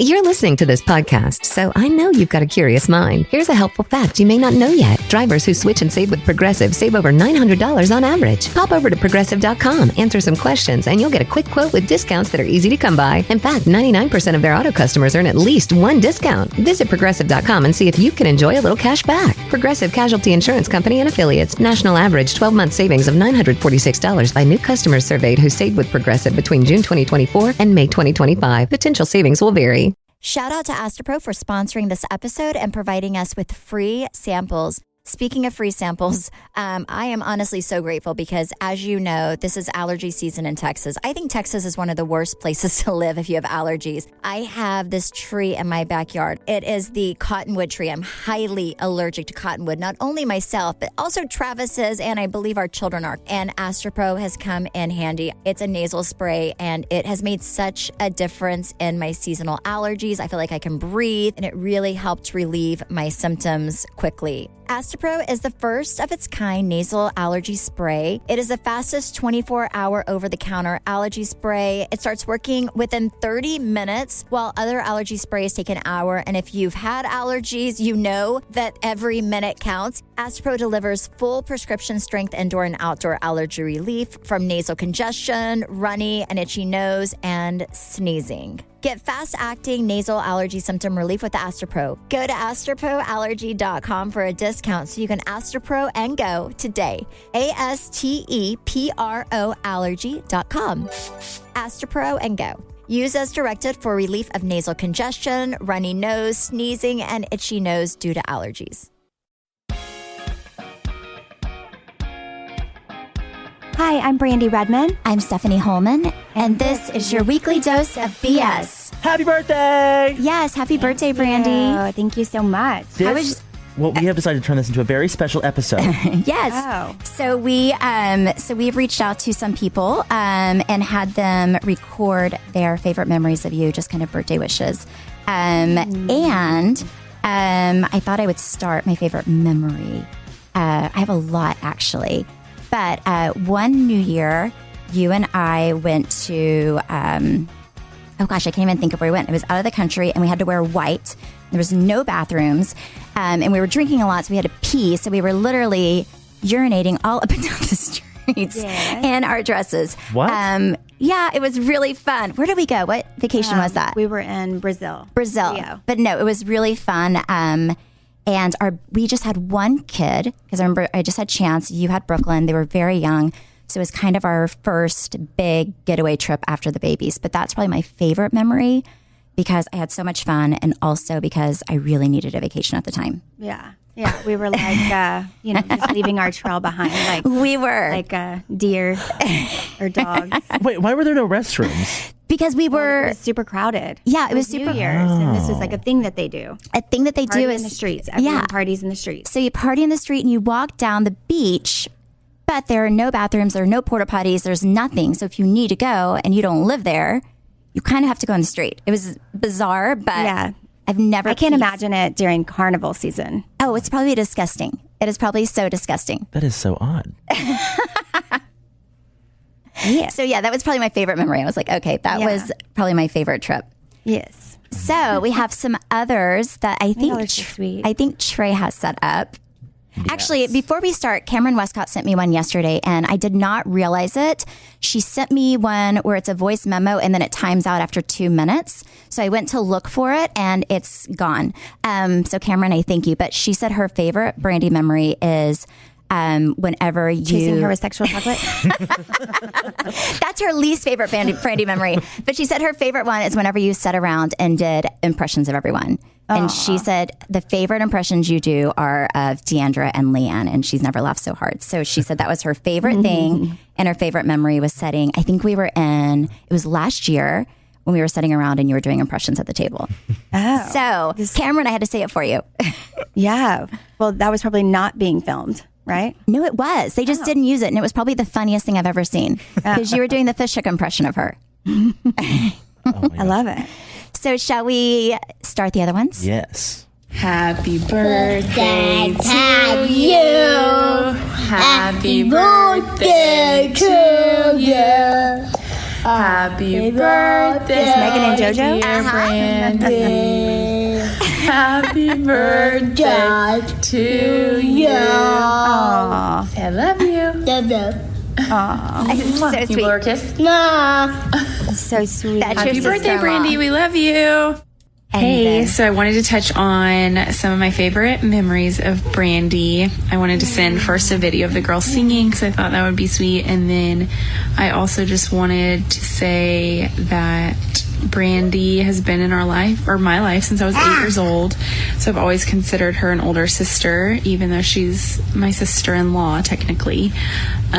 You're listening to this podcast, so I know you've got a curious mind. Here's a helpful fact you may not know yet. Drivers who switch and save with Progressive save over $900 on average. Pop over to Progressive.com, answer some questions, and you'll get a quick quote with discounts that are easy to come by. In fact, 99% of their auto customers earn at least one discount. Visit Progressive.com and see if you can enjoy a little cash back. Progressive Casualty Insurance Company and Affiliates. National average 12-month savings of $946 by new customers surveyed who saved with Progressive between June 2024 and May 2025. Potential savings will vary. Shout out to Astropro for sponsoring this episode and providing us with free samples. Speaking of free samples, I am honestly so grateful because, as you know, this is allergy season in Texas. I think Texas is one of the worst places to live if you have allergies. I have this tree in my backyard. It is the cottonwood tree. I'm highly allergic to cottonwood, not only myself, but also Travis is, and I believe our children are. And Astropro has come in handy. It's a nasal spray, and it has made such a difference in my seasonal allergies. I feel like I can breathe, and it really helped relieve my symptoms quickly. Astropro is the first of its kind nasal allergy spray. It is the fastest 24-hour over-the-counter allergy spray. It starts working within 30 minutes, while other allergy sprays take an hour. And if you've had allergies, you know that every minute counts. Astropro delivers full prescription strength indoor and outdoor allergy relief from nasal congestion, runny and itchy nose, and sneezing. Get fast-acting nasal allergy symptom relief with Astropro. Go to astroproallergy.com for a discount so you can Astropro and go today. ASTEPRO allergy.com. Astropro and go. Use as directed for relief of nasal congestion, runny nose, sneezing, and itchy nose due to allergies. Hi, I'm Brandi Redmond. I'm Stephanie Holman, and this is your weekly dose of BS. Happy birthday! Yes, happy birthday, Brandi. Oh, thank you so much. We have decided to turn this into a very special episode. Yes. Oh. So we've reached out to some people and had them record their favorite memories of you, just kind of birthday wishes. And I thought I would start my favorite memory. I have a lot, actually. But one New Year, you and I went to, I can't even think of where we went. It was out of the country, and we had to wear white. There was no bathrooms, and we were drinking a lot, so we had to pee. So we were literally urinating all up and down the streets in our dresses. What? Yeah, it was really fun. Where did we go? What vacation was that? We were in Brazil. Rio. But no, it was really fun. And we just had one kid, because I remember I just had Chance, you had Brooklyn. They were very young. So it was kind of our first big getaway trip after the babies. But that's probably my favorite memory because I had so much fun, and also because I really needed a vacation at the time. Yeah. Yeah, we were like, just leaving our trail behind. Like we were. Like deer or dogs. Wait, why were there no restrooms? Because we were... It was super crowded. Yeah, it was super... New Year's, and this was like a thing that they do. A thing that they Party do in is... the streets. Everyone parties in the streets. So you party in the street and you walk down the beach, but there are no bathrooms, there are no porta potties, there's nothing. So if you need to go and you don't live there, you kind of have to go on the street. It was bizarre, but yeah. I've never... I can't imagine it during carnival season. Oh, it's probably disgusting. It is probably so disgusting. That is so odd. Yeah. So yeah, that was probably my favorite memory. I was like, okay, that was probably my favorite trip. Yes. So we have some others that I think sweet. I think Trey has set up. Yes. Actually, before we start, Cameron Westcott sent me one yesterday, and I did not realize it. She sent me one where it's a voice memo, and then it times out after 2 minutes. So I went to look for it, and it's gone. So Cameron, I thank you. But she said her favorite Brandi memory is whenever you... Chasing her with sexual chocolate? That's her least favorite Brandi memory. But she said her favorite one is whenever you sat around and did impressions of everyone. And she said the favorite impressions you do are of Deandra and Leanne, and she's never laughed so hard. So she said that was her favorite thing, and her favorite memory was sitting, I think it was last year when we were sitting around and you were doing impressions at the table. So Cameron, I had to say it for you. Yeah. Well, that was probably not being filmed. Right? No, it was. They just didn't use it. And it was probably the funniest thing I've ever seen because you were doing the fish hook impression of her. I love it. So shall we start the other ones? Yes. Happy birthday to you. Happy birthday to you. Happy birthday, Is Megan and JoJo? dear Brandi. Happy birthday to you. Aw. Say I love you. Aw. So You sweet. blow her a kiss. So sweet. That's Happy your birthday, sister-in-law. Brandi. We love you. And Hey, then- so I wanted to touch on some of my favorite memories of Brandi. I wanted to send first a video of the girls singing because I thought that would be sweet. And then I also just wanted to say that Brandi has been in our life, or my life, since I was 8 years old. So I've always considered her an older sister, even though she's my sister-in-law, technically. But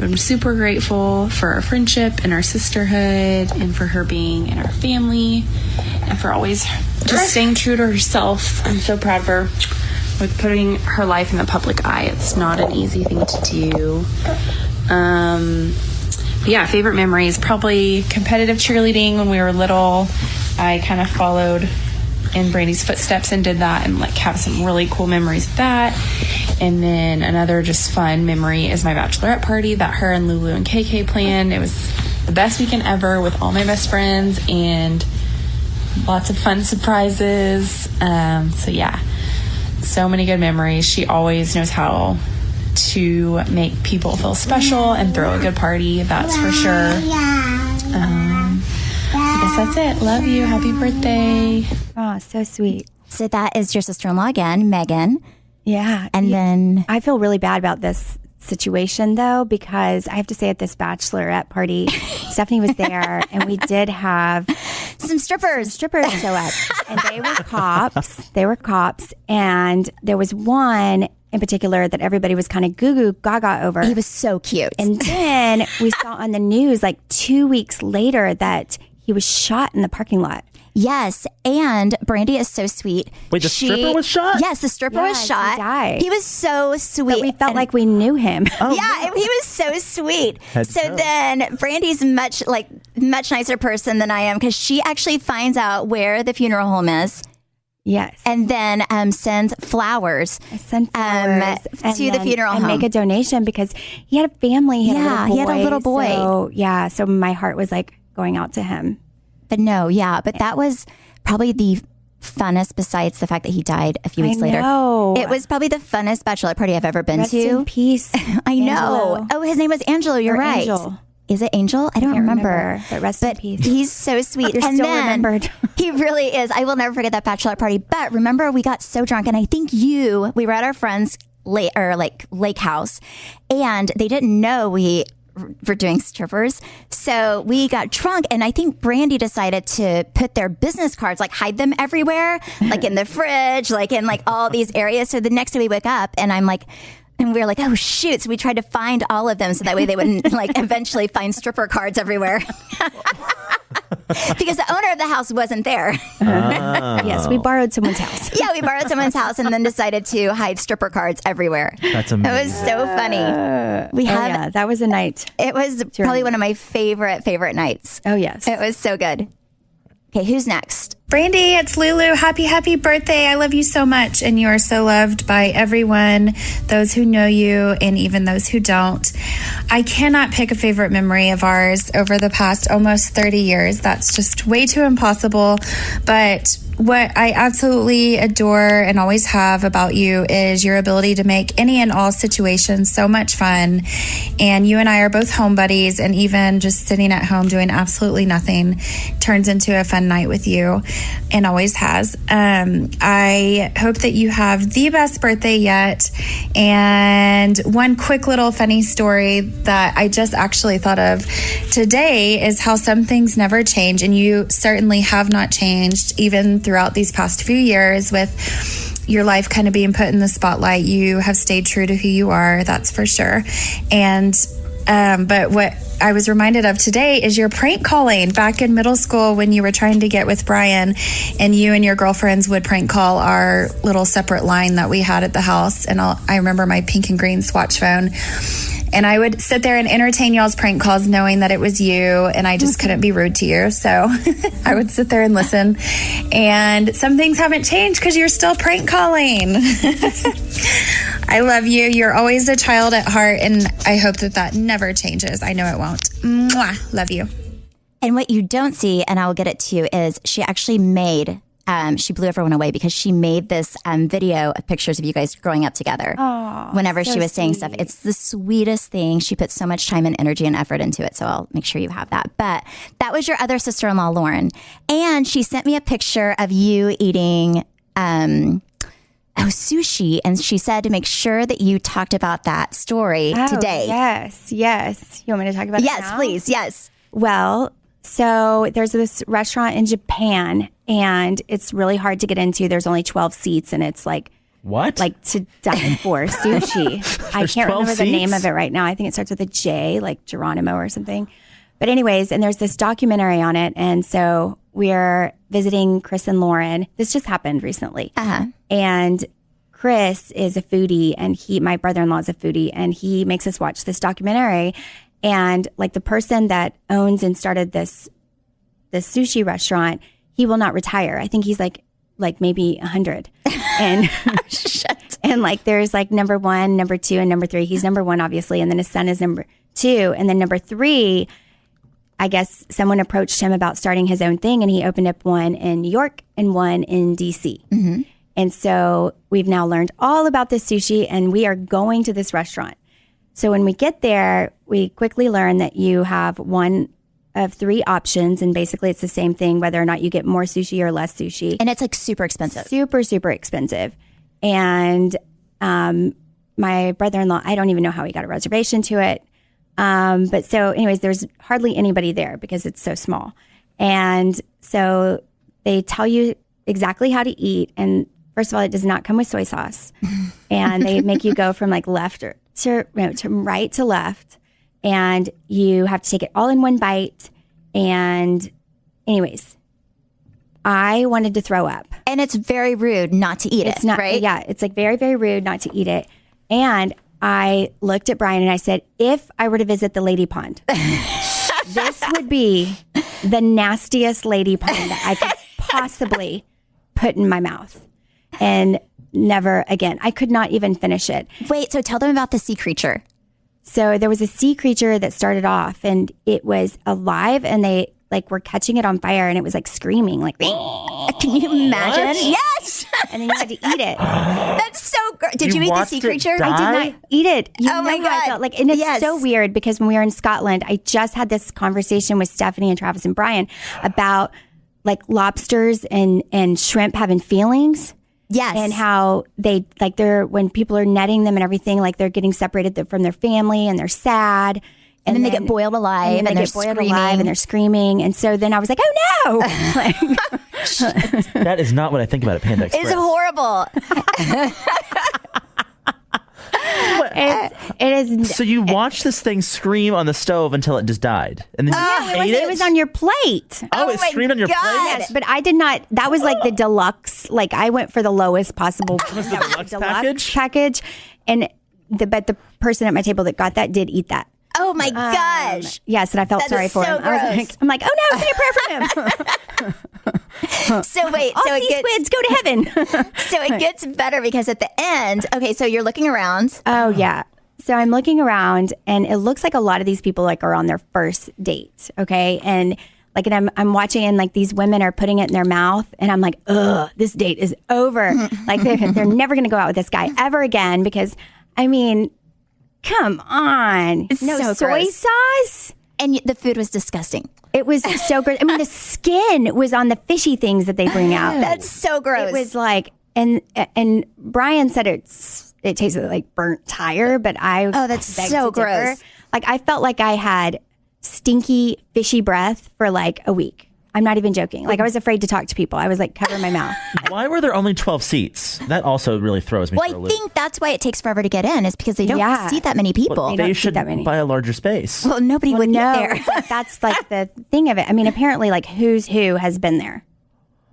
I'm super grateful for our friendship and our sisterhood and for her being in our family and for always just staying true to herself. I'm so proud of her with putting her life in the public eye. It's not an easy thing to do. But yeah, favorite memories, probably competitive cheerleading when we were little. I kind of followed in Brandi's footsteps and did that, and like have some really cool memories of that. And then another just fun memory is my bachelorette party that her and Lulu and KK planned. It was the best weekend ever with all my best friends and lots of fun surprises. So yeah, so many good memories. She always knows how to make people feel special and throw a good party, that's for sure. I guess that's it. Love you. Happy birthday. Oh, so sweet. So that is your sister-in-law again, Megan. Yeah. And then I feel really bad about this situation though, because I have to say at this bachelorette party, Stephanie was there and we did have some strippers. strippers show up and they were cops. And there was one in particular that everybody was kind of goo gaga over. He was so cute. And then we saw on the news like 2 weeks later that he was shot in the parking lot. Yes, and Brandi is so sweet. Wait, the stripper was shot? Yes, the stripper was Yes, he shot. died. He was so sweet. But we felt like we knew him. Yeah, he was so sweet. Head So to toe. then Brandi's much nicer person than I am because she actually finds out where the funeral home is Yes. and then sends flowers. I sent flowers to the funeral and home. make a donation because he had a family. He had a little boy. So, yeah, so my heart was like going out to him. But but that was probably the funnest besides the fact that he died a few weeks later. know. It was probably the funnest bachelorette party I've ever been Rest to. in peace. I know. Angelo. Oh, his name was Angelo. You're Or right. Angel. Is it Angel? I don't Can't remember. but rest in peace. He's so sweet. You're And still then- remembered. He really is. I will never forget that bachelorette party. But remember, we got so drunk, and I think we were at our friend's lake house, and they didn't know we were doing strippers. So we got drunk, and I think Brandi decided to put their business cards, like hide them everywhere, like in the fridge, like in like all these areas. So the next day we wake up, and I'm like. And we were like, oh, shoot. So we tried to find all of them so that way they wouldn't like eventually find stripper cards everywhere. Because the owner of the house wasn't there. Yes, we borrowed someone's house. Yeah, we borrowed someone's house and then decided to hide stripper cards everywhere. That's It was amazing. so funny. We have Yeah, that was a night. it was probably one of my favorite nights. Oh, yes. It was so good. Okay, who's next? Brandi, it's Lulu. Happy birthday. I love you so much, and you are so loved by everyone, those who know you and even those who don't. I cannot pick a favorite memory of ours over the past almost 30 years. That's just way too impossible. But what I absolutely adore and always have about you is your ability to make any and all situations so much fun. And you and I are both home buddies, and even just sitting at home doing absolutely nothing turns into a fun night with you, and always has. I hope that you have the best birthday yet. And one quick little funny story that I just actually thought of today is how some things never change, and you certainly have not changed even throughout these past few years with your life kind of being put in the spotlight. You have stayed true to who you are, that's for sure. And but what I was reminded of today is your prank calling back in middle school when you were trying to get with Brian, and you and your girlfriends would prank call our little separate line that we had at the house. And I remember my pink and green Swatch phone. And I would sit there and entertain y'all's prank calls knowing that it was you, and I just couldn't be rude to you. So I would sit there and listen. And some things haven't changed because you're still prank calling. I love you. You're always a child at heart, and I hope that never changes. I know it won't. Mwah. Love you. And what you don't see, and I will get it to you, is she actually made, she blew everyone away because she made this video of pictures of you guys growing up together. Whenever so she was saying sweet. stuff. It's the sweetest thing. She put so much time and energy and effort into it. So I'll make sure you have that. But that was your other sister-in-law, Lauren. And she sent me a picture of you eating sushi. And she said to make sure that you talked about that story today. Yes. You want me to talk about it Yes, now? please. Yes. Well, so there's this restaurant in Japan, and it's really hard to get into. There's only 12 seats, and it's like What? to die for sushi. I There's can't 12 remember the name seats? of it right now. I think it starts with a J, like Geronimo or something. But anyways, and there's this documentary on it, and so we're visiting Chris and Lauren. This just happened recently, and Chris is a foodie, and my brother-in-law is a foodie, and he makes us watch this documentary. And like the person that owns and started this sushi restaurant, he will not retire. I think he's like maybe 100. And and like there's like number 1, number 2, and number 3. He's number 1, obviously, and then his son is number 2, and then number 3. I guess someone approached him about starting his own thing, and he opened up one in New York and one in DC. And so we've now learned all about this sushi, and we are going to this restaurant. So when we get there, we quickly learn that you have one of 3 options, and basically it's the same thing, whether or not you get more sushi or less sushi. And it's like super expensive. Super, super expensive. And my brother-in-law, I don't even know how he got a reservation to it. But so anyways, there's hardly anybody there because it's so small. And so they tell you exactly how to eat. And first of all, it does not come with soy sauce. And they make you go from like left to right to left. And you have to take it all in one bite. And anyways, I wanted to throw up. And it's very rude not to eat It's not, right? Yeah, it's like very, very rude not to eat it. And I looked at Brian and I said, if I were to visit the lady pond, this would be the nastiest lady pond that I could possibly put in my mouth. And never again. I could not even finish it. Wait, so tell them about the sea creature. So there was a sea creature that started off, and it was alive, and they like were catching it on fire, and it was like screaming, like, Can you imagine? What? Yes. and then you had to eat it. That's so great. Did you eat the watched sea it creature? die? I did not eat it. You Oh my know how I God. felt. Like, and it's Yes. so weird because when we were in Scotland, I just had this conversation with Stephanie and Travis and Brian about like lobsters and shrimp having feelings. Yes. And how they when people are netting them and everything, like they're getting separated from their family and they're sad. And then they get boiled alive and and they they're get boiled screaming. alive and they're screaming. And so then I was like, oh no. That is not what I think about at Panda Express. It's horrible. It is. So you watched this thing scream on the stove until it just died, and then you ate It was on your plate. Oh, it my screamed on your God. plate. Yes, but I did not. That was like the deluxe. Like I went for the lowest possible Was the deluxe package? package, and but the person at my table that got that did eat that. Oh my gosh. Yes, and I felt That sorry is for so him. I was gross. like, I'm like, oh no, say a prayer for him. So wait, All so it sea gets squids go to heaven. so it gets better because at the end, okay, so you're looking around. Oh yeah. So I'm looking around, and it looks like a lot of these people like are on their first date. Okay, and like, and I'm watching, and like these women are putting it in their mouth, and I'm like, ugh, this date is over. Like they're never going to go out with this guy ever again because, I mean, come on, no so soy gross. sauce. And the food was disgusting. It was so good. I mean, the skin was on the fishy things that they bring out. That's so gross. It was like, and Brian said it tasted like burnt tire, but I that's beg so to differ. gross. Like I felt like I had stinky fishy breath for like a week. I'm not even joking. Like I was afraid to talk to people. I was like covering my mouth. Why were there only 12 seats? That also really throws me well, for a I loop. think that's why it takes forever to get in, is because they don't Yeah. see that many people. They They don't see should that many. buy a larger space. Well, nobody Well, would no, get there. it's like, that's like the thing of it. I mean, apparently, like who's who has been there.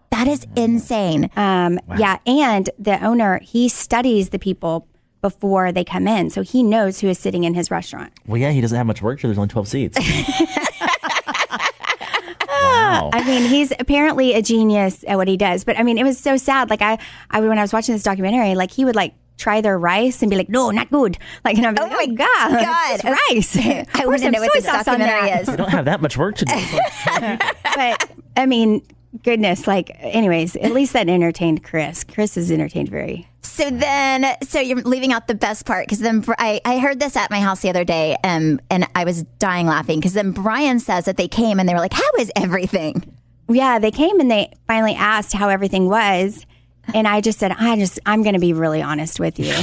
That is insane. Yeah, and the owner, he studies the people before they come in, so he knows who is sitting in his restaurant. Well, yeah, he doesn't have much work, so there's only 12 seats. Wow. I mean, he's apparently a genius at what he does. But I mean, it was so sad. Like I when I was watching this documentary, like he would like try their rice and be like, no, not good. Like, and I'm like, oh my God, it's rice. I want to know what this documentary is. I don't have that much work to do. But I mean, goodness, like, anyways, at least that entertained Chris. Chris is entertained very. So you're leaving out the best part, because then I heard this at my house the other day, and I was dying laughing, because then Brian says that they came and they were like, how is everything? Yeah, they came and they finally asked how everything was. And I just said, I'm going to be really honest with you.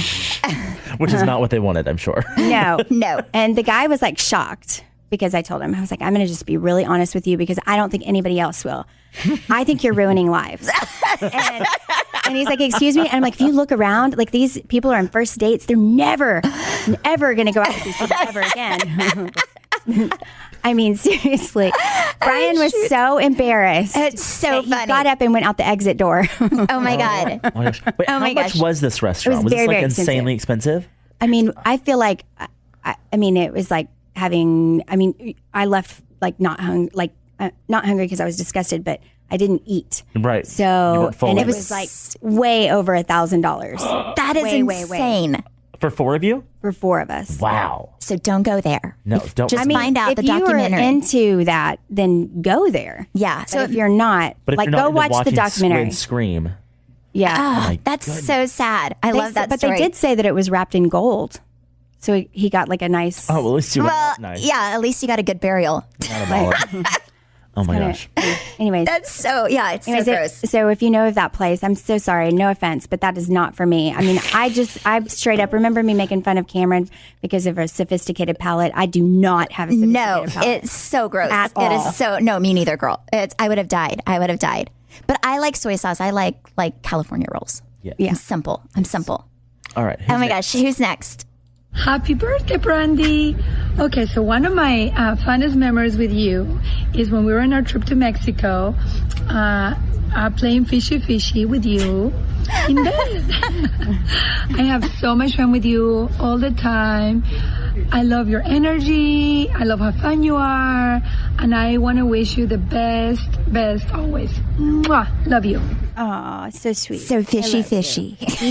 Which is not what they wanted, I'm sure. No. And the guy was like shocked, because I told him, I was like, I'm going to just be really honest with you, because I don't think anybody else will. I think you're ruining lives. And he's like, excuse me? And I'm like, if you look around, like, these people are on first dates. They're never going to go out with these people ever again. I mean, seriously. Brian was so embarrassed. It's so funny. He got up and went out the exit door. Oh my God. Oh my gosh. Wait, how much was this restaurant? It was very, this like very insanely expensive? I mean, I feel like, I mean, it was like I left like not hungry because I was disgusted, but I didn't eat. Right. So, and it was like way over $1,000. That is insane. Way. For 4 of you? For 4 of us. Wow. So don't go there. No, don't. Just find out the documentary. If you are into that, then go there. Yeah. So if you're not, but if like, you're not go watch the documentary. Squid Scream. Yeah. Oh, that's so sad. I love that But story. they did say that it was wrapped in gold. So he got like a nice. Oh, well, at least you nice. Yeah, at least you got a good burial. Not a baller. Oh my gosh. Anyways. That's so, yeah, it's so gross. So if you know of that place, I'm so sorry. No offense, but that is not for me. I mean, I straight up remember me making fun of Cameron because of a sophisticated palate. I do not have a sophisticated palate. It's so gross. At It all. is so, no, me neither, girl. I would have died. But I like soy sauce. I like California rolls. Yeah. I'm simple. All right. Oh my gosh, who's next? Happy birthday, Brandi. Okay, so one of my funnest memories with you is when we were on our trip to Mexico, playing fishy with you in bed. I have so much fun with you all the time. I love your energy. I love how fun you are. And I want to wish you the best always. Mwah. Love you. Oh, so sweet. So fishy.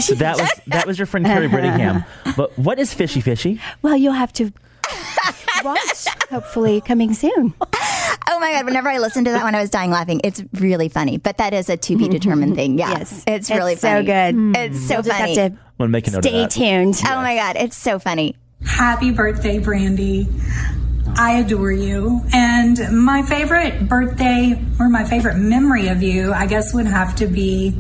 So that was your friend Carrie Brittingham. But what is fishy? Well, you'll have to watch, hopefully coming soon. Oh my God, whenever I listened to that when I was dying laughing, it's really funny. But that is a to be determined thing. Yeah. Yes. It's really so funny. good. It's so You'll just funny. have to I'm gonna make a note stay of that. tuned. Oh my God, it's so funny. Happy birthday, Brandi. I adore you. And my favorite birthday or my favorite memory of you, I guess, would have to be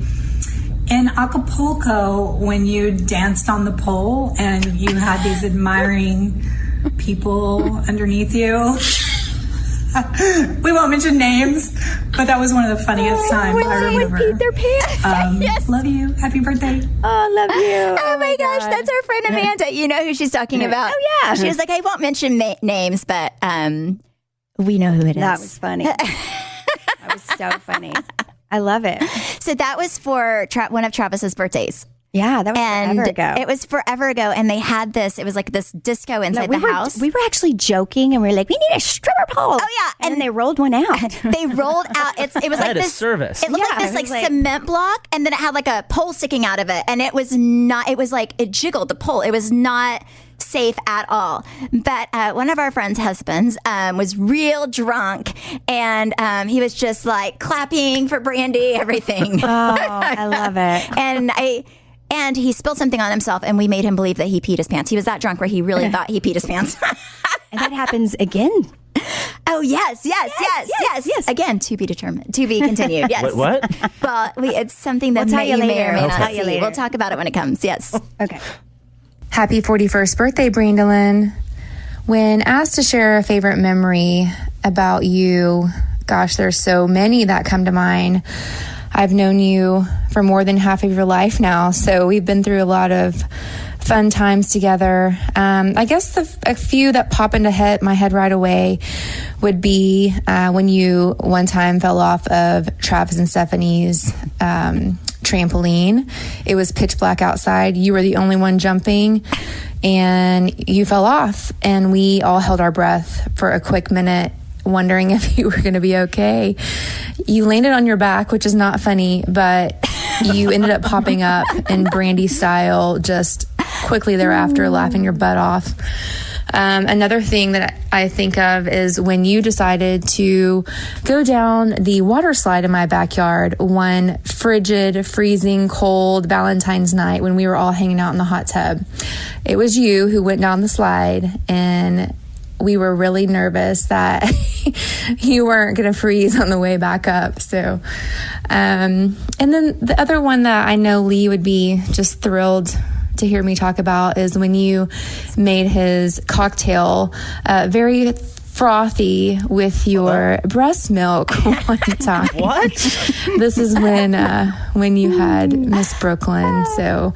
in Acapulco when you danced on the pole and you had these admiring people underneath you. We won't mention names, but that was one of the funniest times I remember. Peed their pants. Yes. Love you. Happy birthday. Oh, love you. Oh my gosh, that's our friend Amanda. You know who she's talking about. Oh yeah. She was like, I won't mention names, but we know who it is. That was funny. That was so funny. I love it. So that was for one of Travis's birthdays. Yeah, that was forever ago. It was forever ago, and they had this. It was like this disco inside the house. We were actually joking, and we were like, "We need a stripper pole." Oh yeah, and then they rolled one out. They rolled out. It was like this service. It looked like this cement block, and then it had like a pole sticking out of it, and it was not. It was like it jiggled the pole. It was not safe at all. But one of our friends' husbands was real drunk, and he was just like clapping for Brandi, everything. Oh, I love it. And he spilled something on himself, and we made him believe that he peed his pants. He was that drunk where he really thought he peed his pants. And that happens again. Oh, yes. Again, to be determined. To be continued, yes. What? Well, it's something that We'll tell you you may later. or may We'll not tell you see. later. We'll talk about it when it comes, yes. Okay. Happy 41st birthday, Brandolyn. When asked to share a favorite memory about you, gosh, there's so many that come to mind. I've known you for more than half of your life now, so we've been through a lot of fun times together. I guess a few that pop into my head right away would be when you one time fell off of Travis and Stephanie's trampoline. It was pitch black outside. You were the only one jumping, and you fell off, and we all held our breath for a quick minute, wondering if you were going to be okay. You landed on your back, which is not funny, but you ended up popping up in Brandi style just quickly thereafter, laughing your butt off. Another thing that I think of is when you decided to go down the water slide in my backyard one frigid, freezing cold Valentine's night when we were all hanging out in the hot tub. It was you who went down the slide, and we were really nervous that you weren't going to freeze on the way back up. So, and then the other one that I know Lee would be just thrilled to hear me talk about is when you made his cocktail very frothy with your breast milk one time. What? This is when you had Miss Brooklyn. So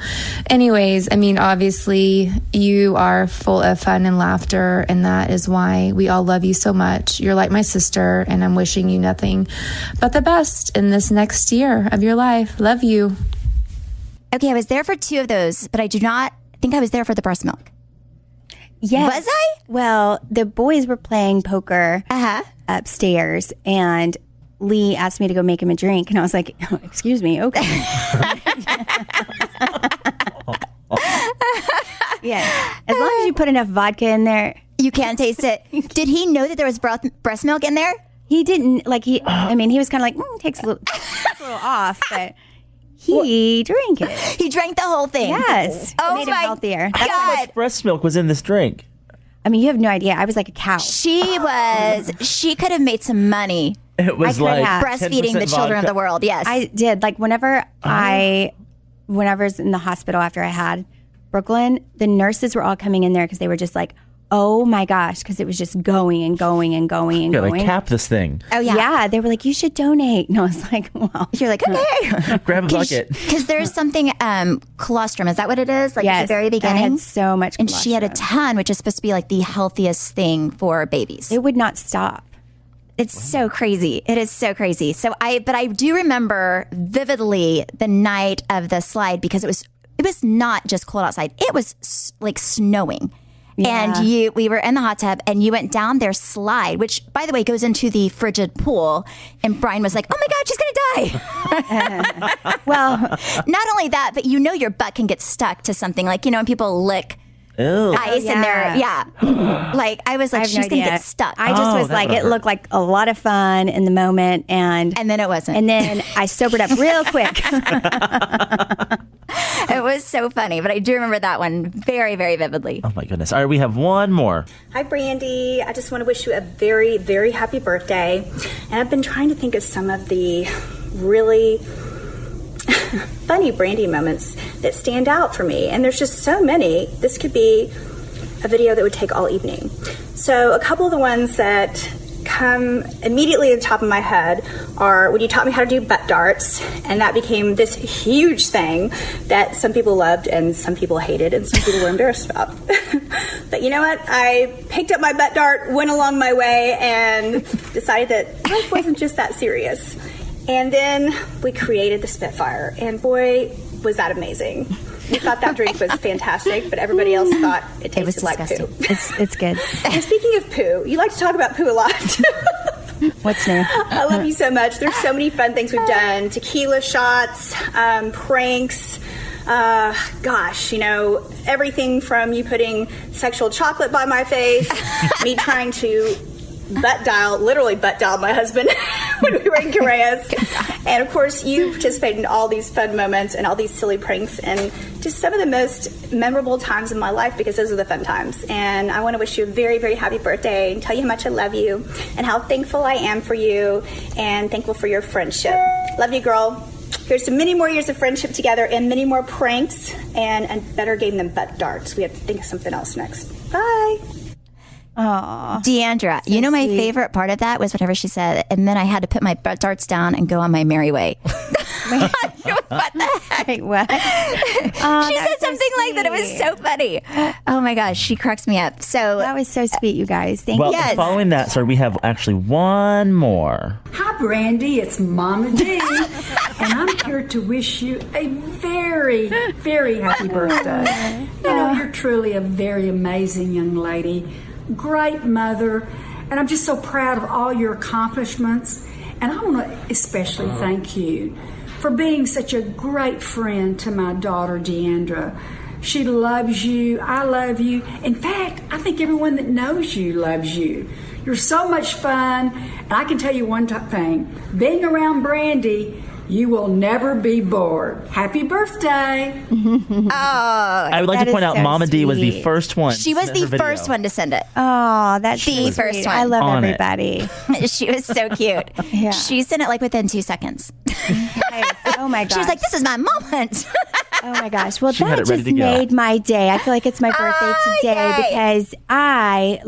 anyways, I mean, obviously you are full of fun and laughter, and that is why we all love you so much. You're like my sister, and I'm wishing you nothing but the best in this next year of your life. Love you. Okay, I was there for 2 of those, but I do not think I was there for the breast milk. Yes. Was I? Well, the boys were playing poker upstairs, and Lee asked me to go make him a drink, and I was like, oh, excuse me, okay. Yeah, as long as you put enough vodka in there. You can't taste it. Did he know that there was breast milk in there? He didn't, like, he was kind of like, takes a little off, but... He drank it. He drank the whole thing. Yes. Oh, made my him healthier. God. How much breast milk was in this drink? I mean, you have no idea. I was like a cow. She could have made some money. It was like breastfeeding the children of the world. Yes. I did. Like whenever I was in the hospital after I had Brooklyn, the nurses were all coming in there because they were just like, oh my gosh, because it was just going and going and going and Gotta going. cap this thing. Oh, yeah. Yeah. They were like, you should donate. And I was like, well. You're like, okay. Grab a bucket. Because there's something, colostrum. Is that what it is? Like Yes, at the very I beginning? had so much And she had a colostrum. ton, which is supposed to be like the healthiest thing for babies. It would not stop. It's so crazy. It is so crazy. But I do remember vividly the night of the slide because it was not just cold outside. It was like snowing. Yeah. And we were in the hot tub and you went down their slide, which by the way goes into the frigid pool. And Brian was like, oh my God, she's going to die. Well, not only that, but your butt can get stuck to something like, when people lick Ew. ice in there. Yeah. Like I was like, I have no she's going to idea. get stuck. I just was that like, would it hurt. looked like a lot of fun in the moment. And then it wasn't. And then I sobered up real quick. It was so funny, but I do remember that one very, very vividly. Oh my goodness. All right, we have one more. Hi, Brandi. I just want to wish you a very, very happy birthday. And I've been trying to think of some of the really funny Brandi moments that stand out for me. And there's just so many. This could be a video that would take all evening. So a couple of the ones that come immediately to the top of my head are when you taught me how to do butt darts, and that became this huge thing that some people loved and some people hated and some people were embarrassed about. But you know what? I picked up my butt dart, went along my way, and decided that life wasn't just that serious. And then we created the Spitfire, and boy, was that amazing. We thought that drink was fantastic, but everybody else thought it tasted like poo. It's good. And speaking of poo, you like to talk about poo a lot. What's new? I love you so much. There's so many fun things we've done. Tequila shots, pranks. Everything from you putting sexual chocolate by my face, me trying to literally butt dial my husband when we were in Correas. And of course, you participated in all these fun moments and all these silly pranks and just some of the most memorable times in my life because those are the fun times. And I want to wish you a very, very happy birthday and tell you how much I love you and how thankful I am for you and thankful for your friendship. Love you, girl. Here's to many more years of friendship together and many more pranks and a better game than butt darts. We have to think of something else next. Bye. Aw. Deandra, so my favorite part of that was whatever she said, and then I had to put my butt darts down and go on my merry way. What the heck? Wait, what? She said something like that. It was so funny. Oh my gosh, she cracks me up. So that was so sweet, you guys. Thank you. Yes. Following that, sir, we have actually one more. Hi, Brandi. It's Mama D. And I'm here to wish you a very, very happy birthday. You're truly a very amazing young lady. Great mother, and I'm just so proud of all your accomplishments. And I want to especially thank you for being such a great friend to my daughter, Deandra. She loves you. I love you. In fact, I think everyone that knows you loves you. You're so much fun. And I can tell you one thing. Being around Brandi, you will never be bored. Happy birthday. I would like to point out Mama D was the first one. She was the first one to send it. Oh, that's the so first sweet. one. I love On it. everybody. She was so cute. Yeah. She sent it like within 2 seconds. Oh my gosh. She was like, "This is my moment." Oh my gosh. Well, She had that it ready just to go. made my day. I feel like it's my birthday today yay. because I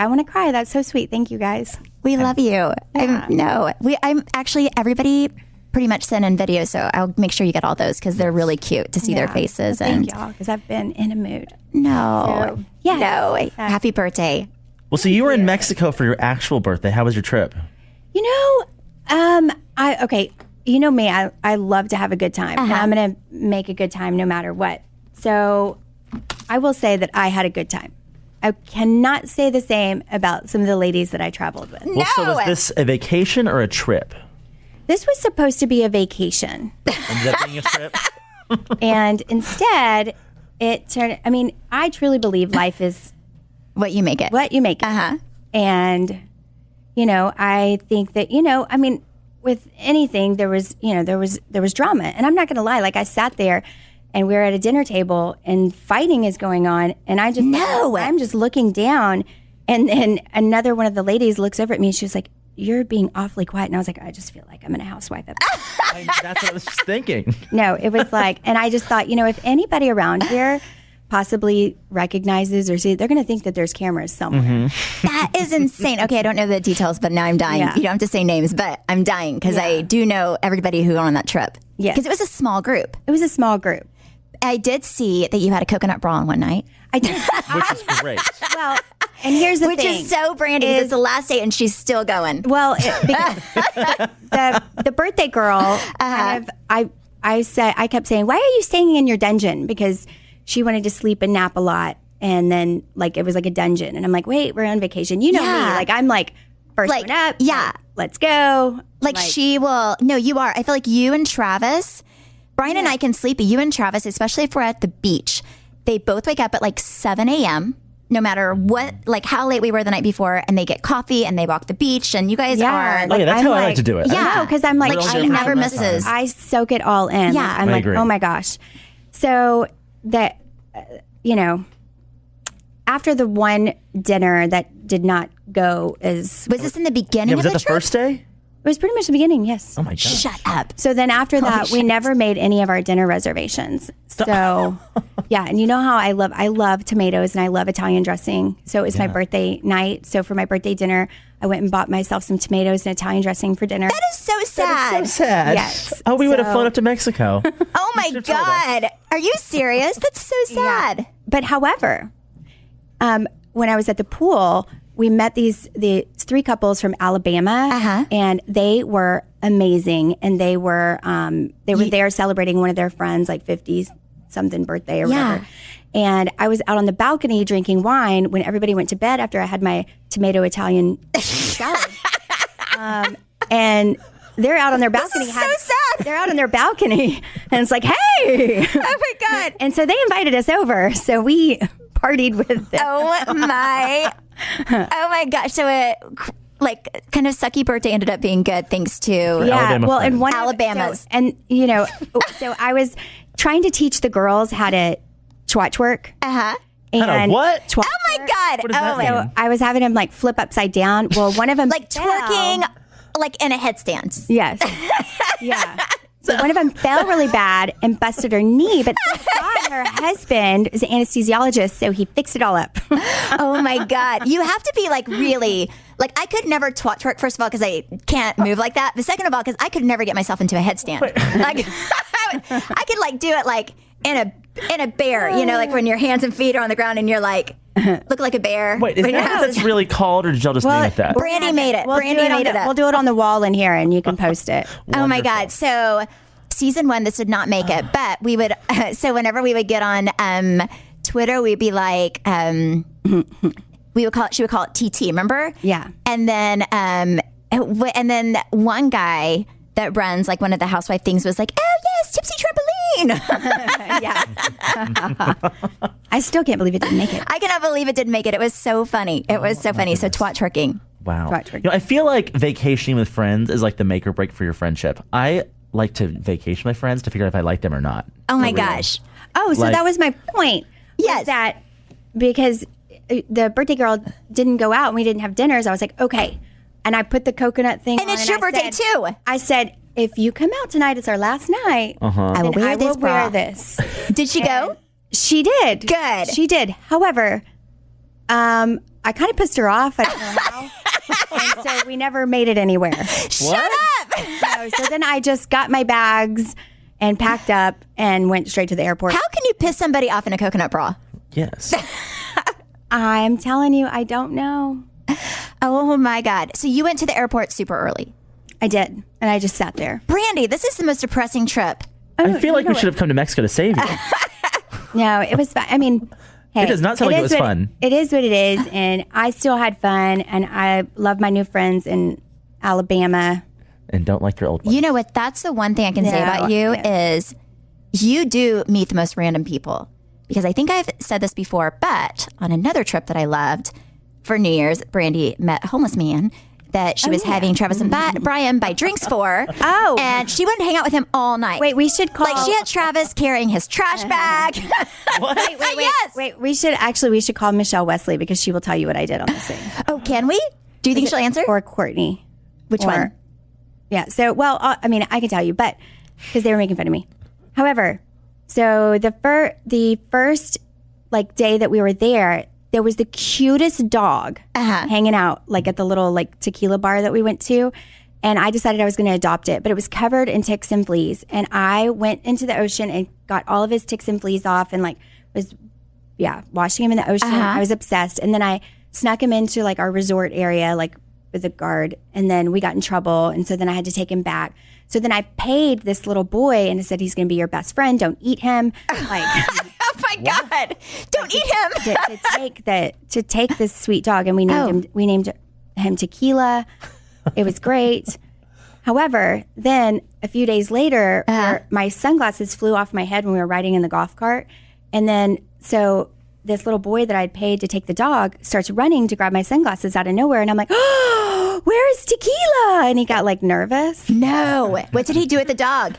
want to cry. That's so sweet. Thank you guys. We love you. I'm actually everybody pretty much sent in videos, so I'll make sure you get all those because they're really cute to see their faces. Well, and thank y'all because I've been in a mood. no, yes. no, happy birthday. Well, so you were in Mexico for your actual birthday. How was your trip? You know, you know me, I love to have a good time. And I'm going to make a good time no matter what. So I will say that I had a good time. I cannot say the same about some of the ladies that I traveled with. Well, so was this a vacation or a trip? This was supposed to be a vacation. Ended up being a trip? And instead, it turned, I truly believe life is What you make it. what you make it. And, I think that, with anything, there was drama. And I'm not going to lie. Like I sat there and we were at a dinner table and fighting is going on. And I'm just looking down. And then another one of the ladies looks over at me and she was like, "You're being awfully quiet." And I was like, I just feel like I'm in a housewife episode. That's what I was just thinking. No, it was like, and I just thought, if anybody around here possibly recognizes or sees, they're going to think that there's cameras somewhere. That is insane. Okay, I don't know the details, but now I'm dying. Yeah. You don't have to say names, but I'm dying because I do know everybody who went on that trip. Yes. Because it was a small group. It was a small group. I did see that you had a coconut bra on one night. I did. Which is great. Well, and here's the Which thing. is so Brandi because it's the last day and she's still going. Well, the birthday girl, I kept saying, "Why are you staying in your dungeon?" Because she wanted to sleep and nap a lot. And then it was like a dungeon. And I'm like, wait, we're on vacation. You know me. Like, I'm like, first one up. Yeah. Let's go. Like she will. No, you are. I feel like you and Travis, Brian and I can sleep, but you and Travis, especially if we're at the beach, they both wake up at 7 a.m. no matter what, how late we were the night before, and they get coffee and they walk the beach, and you guys are. That's how I like to do it. Yeah, because I'm like, she never misses. I soak it all in. Yeah. I'm I like, agree. oh my gosh. So that, after the one dinner that did not go as... Was this in the beginning Yeah, was of that the the trip? first day? It was pretty much the beginning, yes. Oh my God. Shut up. So then after that, we never made any of our dinner reservations. So yeah, and you know how I love tomatoes and I love Italian dressing. So it was my birthday night. So for my birthday dinner, I went and bought myself some tomatoes and Italian dressing for dinner. That is so sad. So sad. Yes. Oh, we would have So- flown up to Mexico. Oh my God. Are you serious? That's so sad. But however, when I was at the pool, we met the three couples from Alabama, and they were amazing. And they were there celebrating one of their friends' 50-something birthday or whatever. And I was out on the balcony drinking wine when everybody went to bed after I had my tomato Italian salad. And they're out on their balcony. This is so sad. They're out on their balcony, and it's like, hey! Oh my God. And so they invited us over. So we partied with them. Oh my gosh. So it kind of sucky birthday ended up being good thanks to Alabama well, friends. and one Alabama's. So I was trying to teach the girls how to twatch work. Uh-huh. And what? twatch Oh my God. What does that mean? So I was having them flip upside down. Well, one of them Twerking in a headstand. Yes. Yeah. So one of them fell really bad and busted her knee, but her husband is an anesthesiologist, so he fixed it all up. Oh my God. You have to be really, I could never twat twerk, first of all, because I can't move like that. But second of all, because I could never get myself into a headstand. I could do it in a bear, when your hands and feet are on the ground and you're look like a bear. Wait, is that what that's really called, or did y'all just name it that? Brandi made it. Brandi made it up. We'll do it on the wall in here, and you can post it. Oh my God. So season 1, this did not make it, but we would, so whenever we would get on Twitter, we'd be she would call it TT, remember? Yeah. And then one guy that runs like one of the housewife things was like, oh yes, tipsy trampoline. Yeah. I still can't believe it didn't make it. I cannot believe it didn't make it. It was so funny. It was so funny. So twat twerking. Wow. Twat twerking. You know, I feel like vacationing with friends is like the make or break for your friendship. I like to vacation with my friends to figure out if I like them or not. Oh my gosh. Oh, so Like- that was my point. Yes. Was that because the birthday girl didn't go out and we didn't have dinners, I was like, okay. And I put the coconut thing And on. it's your birthday too. I said, if you come out tonight, it's our last night. I will then wear I this will bra. wear this. Did she go? She did. Good. She did. However, I kind of pissed her off. I don't know how. And so we never made it anywhere. Shut up. No, so then I just got my bags and packed up and went straight to the airport. How can you piss somebody off in a coconut bra? Yes. I'm telling you, I don't know. Oh my God. So you went to the airport super early. I did. And I just sat there. Brandi, this is the most depressing trip. I feel like we should have come to Mexico to save you. No, it was fun. I mean, hey, It does not sound like it was is what- fun. It is what it is. And I still had fun. And I love my new friends in Alabama. And don't like your old one. You know what? That's the one thing I can say No, about you yeah. is you do meet the most random people. Because I think I've said this before, but on another trip that I loved for New Year's, Brandi met a homeless man that she was having Travis and Brian buy drinks for. Oh. And she wouldn't hang out with him all night. Wait, we should call. Like she had Travis carrying his trash bag. Wait, we should call Michelle Wesley because she will tell you what I did on this thing. Oh, can we? Do you think she'll answer? Or Courtney. Which one? Yeah. So, well, I mean, I can tell you, but because they were making fun of me. However, so the first like day that we were there was the cutest dog hanging out like at the little like tequila bar that we went to. And I decided I was going to adopt it, but it was covered in ticks and fleas. And I went into the ocean and got all of his ticks and fleas off and like was, washing him in the ocean. I was obsessed. And then I snuck him into like our resort area, like with a guard. And then we got in trouble. And so then I had to take him back. So then I paid this little boy and I said, he's going to be your best friend. Don't eat him. Like, Oh my God. Don't eat him. to take this sweet dog. And we named him Tequila. It was great. However, then a few days later, my sunglasses flew off my head when we were riding in the golf cart. And then, so this little boy that I'd paid to take the dog starts running to grab my sunglasses out of nowhere. And I'm like, oh, where's Tequila? And he got like nervous. No. What did he do with the dog?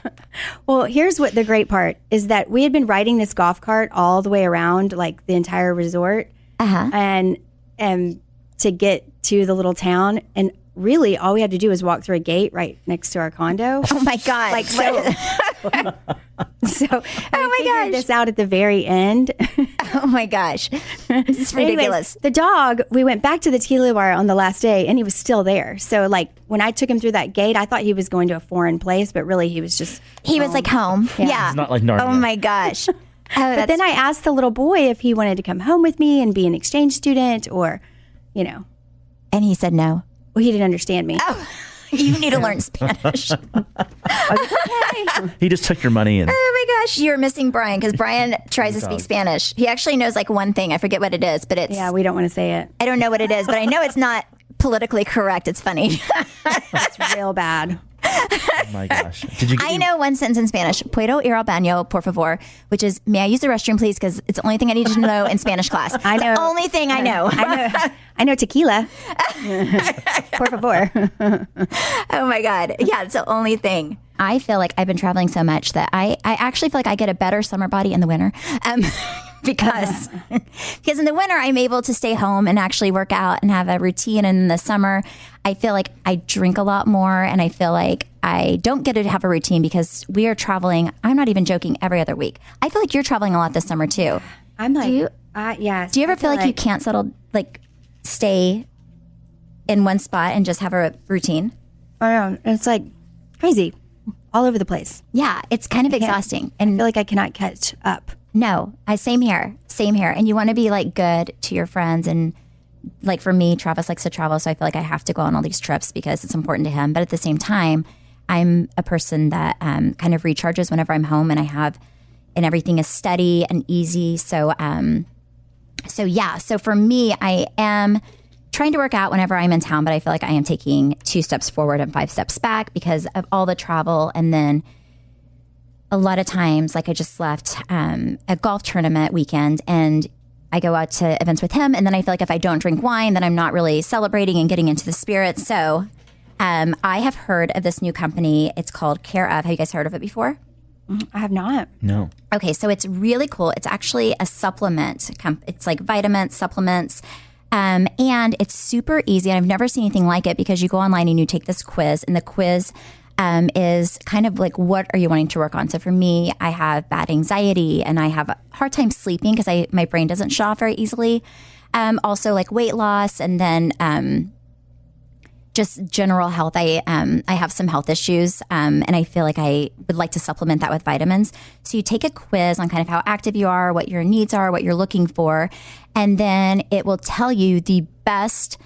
Well, here's what the great part is that we had been riding this golf cart all the way around like the entire resort and to get to the little town. And really all we had to do was walk through a gate right next to our condo. Oh my God. Like so. So my gosh. this out at the very end. Oh my gosh. This is ridiculous. Anyways, the dog, we went back to the tequila bar on the last day and he was still there. So like when I took him through that gate, I thought he was going to a foreign place, but really he was just He was like home. Yeah. It's not like Narnia. Oh my gosh. But then I asked the little boy if he wanted to come home with me and be an exchange student or, you know. And he said no. Well, he didn't understand me. Oh, you need to learn Spanish. He just took your money and Oh my gosh, you're missing Brian because Brian tries to speak Spanish. He actually knows like one thing. I forget what it is, but it's. Yeah, we don't want to say it. I don't know what it is, but I know it's not politically correct. It's funny. It's real bad. oh my gosh. Did you? I know one sentence in Spanish. Puedo ir al baño, por favor, which is, may I use the restroom, please? Because it's the only thing I need to know in Spanish class. I know. The only thing I know. I know tequila. Por favor. Oh my God. Yeah, it's the only thing. I feel like I've been traveling so much that I actually feel like I get a better summer body in the winter. Because in the winter, I'm able to stay home and actually work out and have a routine. And in the summer, I feel like I drink a lot more and I feel like I don't get to have a routine because we are traveling. I'm not even joking, every other week. I feel like you're traveling a lot this summer too. I'm like, yes. Do you ever feel like you can't stay in one spot and just have a routine? I don't know. It's like crazy all over the place. Yeah, it's kind of exhausting. And I feel like I cannot catch up. No, same here. And you want to be like good to your friends. And like for me, Travis likes to travel. So I feel like I have to go on all these trips because it's important to him. But at the same time, I'm a person that kind of recharges whenever I'm home and everything is steady and easy. So, so for me, I am trying to work out whenever I'm in town, but I feel like I am taking 2 steps forward and 5 steps back because of all the travel. And then a lot of times, like I just left a golf tournament weekend and I go out to events with him. And then I feel like if I don't drink wine, then I'm not really celebrating and getting into the spirit. So I have heard of this new company. It's called Care Of. Have you guys heard of it before? I have not. No. Okay, so it's really cool. It's actually a supplement. It's like vitamins, supplements, and it's super easy. And I've never seen anything like it because you go online and you take this quiz, and the quiz is kind of like, what are you wanting to work on? So for me, I have bad anxiety and I have a hard time sleeping because my brain doesn't shut off very easily. Also like weight loss, and then just general health. I have some health issues, and I feel like I would like to supplement that with vitamins. So you take a quiz on kind of how active you are, what your needs are, what you're looking for, and then it will tell you the best